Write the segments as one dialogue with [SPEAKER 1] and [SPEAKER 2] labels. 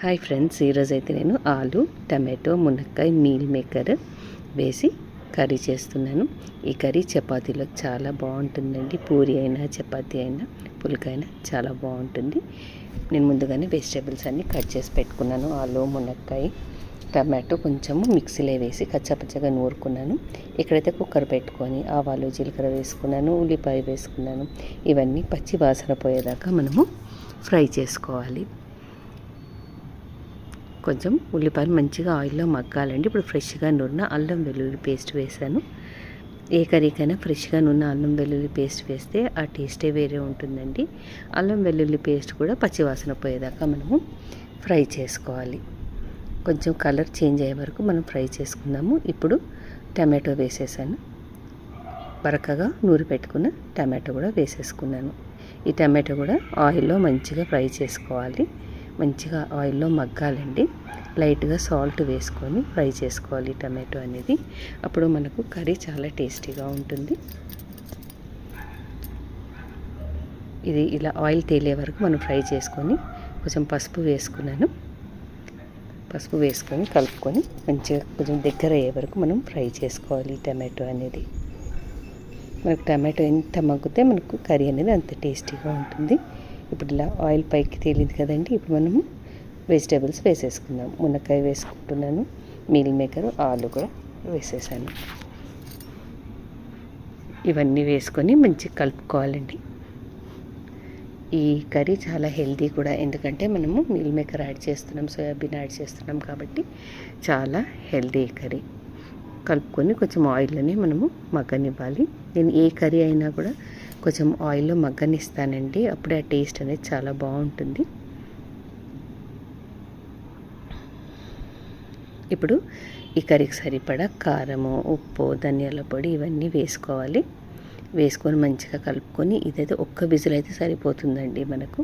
[SPEAKER 1] Hi friends, ఈరోజైతే నేను ఆలు టమాటో మునక్కాయ మీల్ మేకర్ వేసి కర్రీ చేస్తున్నాను. ఈ కర్రీ చపాతీలో చాలా బాగుంటుందండి. పూరి అయినా చపాతీ అయినా పుల్కా అయినా చాలా బాగుంటుంది. నేను ముందుగానే వెజిటేబుల్స్ అన్నీ కట్ చేసి పెట్టుకున్నాను. ఆలు మునక్కాయ టమాటో కొంచెము మిక్సీలో వేసి కచ్చాపచ్చగా నూరుకున్నాను. ఇక్కడైతే కుక్కర్ పెట్టుకొని ఆవాలు జీలకర్ర వేసుకున్నాను, ఉల్లిపాయ వేసుకున్నాను. ఇవన్నీ పచ్చి వాసన పోయేదాకా మనము ఫ్రై చేసుకోవాలి. కొంచెం ఉల్లిపాయలు మంచిగా ఆయిల్లో మగ్గాలండి. ఇప్పుడు ఫ్రెష్గా నూరిన అల్లం వెల్లుల్లి పేస్ట్ వేసాను. ఏ కర్రీకైనా ఫ్రెష్గా నూరిన అల్లం వెల్లుల్లి పేస్ట్ వేస్తే ఆ టేస్టే వేరే ఉంటుందండి. అల్లం వెల్లుల్లి పేస్ట్ కూడా పచ్చివాసన పోయేదాకా మనము ఫ్రై చేసుకోవాలి. కొంచెం కలర్ చేంజ్ అయ్యే వరకు మనం ఫ్రై చేసుకుందాము. ఇప్పుడు టమాటో వేసేసాను. బరకగా నూరి పెట్టుకున్న టమాటో కూడా వేసేసుకున్నాను. ఈ టమాటో కూడా ఆయిల్లో మంచిగా ఫ్రై చేసుకోవాలి. మంచిగా ఆయిల్లో మగ్గాలండి. లైట్గా సాల్ట్ వేసుకొని ఫ్రై చేసుకోవాలి టమాటో అనేది. అప్పుడు మనకు కర్రీ చాలా టేస్టీగా ఉంటుంది. ఇది ఇలా ఆయిల్ తేలే వరకు మనం ఫ్రై చేసుకొని కొంచెం పసుపు వేసుకున్నాను. పసుపు వేసుకొని కలుపుకొని మంచిగా కొంచెం దగ్గర అయ్యే వరకు మనం ఫ్రై చేసుకోవాలి టమాటో అనేది. మనకు టమాటో ఎంత మగ్గితే మనకు కర్రీ అనేది అంత టేస్టీగా ఉంటుంది. ఇప్పుడు ఇలా ఆయిల్ పైకి తేలింది కదండి. ఇప్పుడు మనము వెజిటేబుల్స్ వేసేసుకుందాం. మునక్కాయ వేసుకుంటున్నాను, మీల్ మేకర్, ఆలు కూడా వేసేసాను. ఇవన్నీ వేసుకొని మంచిగా కలుపుకోవాలండి. ఈ కర్రీ చాలా హెల్తీ కూడా, ఎందుకంటే మనము మీల్ మేకర్ యాడ్ చేస్తున్నాం, సోయాబీన్ యాడ్ చేస్తున్నాం కాబట్టి చాలా హెల్తీ కర్రీ. కలుపుకొని కొంచెం ఆయిల్లోనే మనము మగ్గనివ్వాలి. నేను ఏ కర్రీ అయినా కూడా కొంచెం ఆయిల్లో మగ్గనిస్తానండి. అప్పుడే ఆ టేస్ట్ అనేది చాలా బాగుంటుంది. ఇప్పుడు ఈ కర్రీకి సరిపడా కారము, ఉప్పు, ధనియాల పొడి ఇవన్నీ వేసుకోవాలి. వేసుకొని మంచిగా కలుపుకొని ఇదైతే ఒక్క విజిల్ అయితే సరిపోతుందండి. మనకు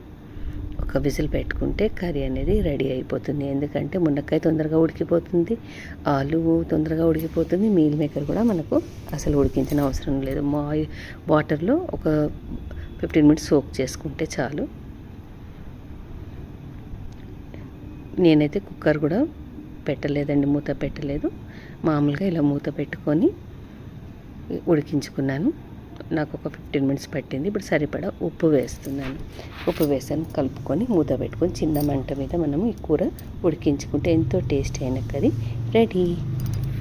[SPEAKER 1] ఒక విజిల్ పెట్టుకుంటే కర్రీ అనేది రెడీ అయిపోతుంది. ఎందుకంటే మునక్కాయ తొందరగా ఉడికిపోతుంది, ఆలు తొందరగా ఉడికిపోతుంది, మీల్ మేకర్ కూడా మనకు అసలు ఉడికించిన అవసరం లేదు. వాటర్లో ఒక 15 మినిట్స్ సోక్ చేసుకుంటే చాలు. నేనైతే కుక్కర్ కూడా పెట్టలేదండి, మూత పెట్టలేదు. మామూలుగా ఇలా మూత పెట్టుకొని ఉడికించుకున్నాను. నాకు ఒక 15 మినిట్స్ పట్టింది. ఇప్పుడు సరిపడా ఉప్పు వేస్తున్నాను. ఉప్పు వేసాను, కలుపుకొని మూత పెట్టుకొని చిన్న మంట మీద మనము ఈ కూర ఉడికించుకుంటే ఎంతో టేస్టీ అయిన కర్రీ రెడీ.